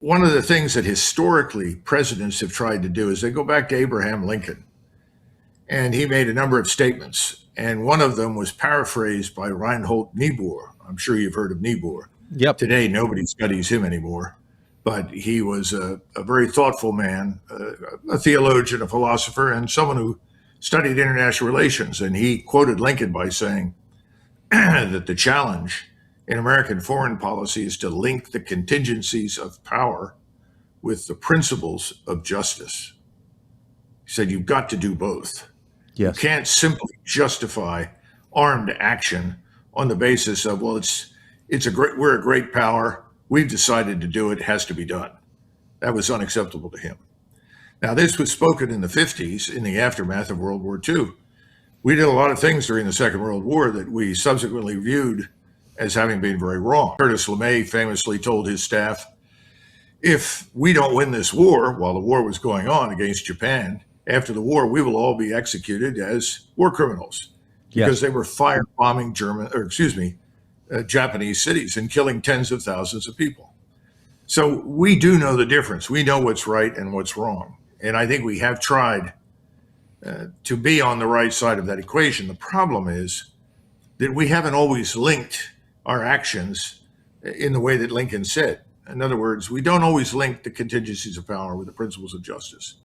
one of the things that historically presidents have tried to do is they go back to Abraham Lincoln, and he made a number of statements. And one of them was paraphrased by Reinhold Niebuhr. I'm sure you've heard of Niebuhr. Yep. Today, nobody studies him anymore, but he was a very thoughtful man, a theologian, a philosopher, and someone who studied international relations. And he quoted Lincoln by saying that the challenge in American foreign policy is to link the contingencies of power with the principles of justice. He said, you've got to do both. Yes. You can't simply justify armed action on the basis of, well, we're a great power. We've decided to do it. It has to be done. That was unacceptable to him. Now, this was spoken in the 50s in the aftermath of World War II. We did a lot of things during the Second World War that we subsequently viewed as having been very wrong. Curtis LeMay famously told his staff, if we don't win this war while the war was going on against Japan, after the war, we will all be executed as war criminals because they were firebombing Japanese cities and killing tens of thousands of people. So we do know the difference. We know what's right and what's wrong. And I think we have tried to be on the right side of that equation. The problem is that we haven't always linked our actions in the way that Lincoln said. In other words, we don't always link the contingencies of power with the principles of justice.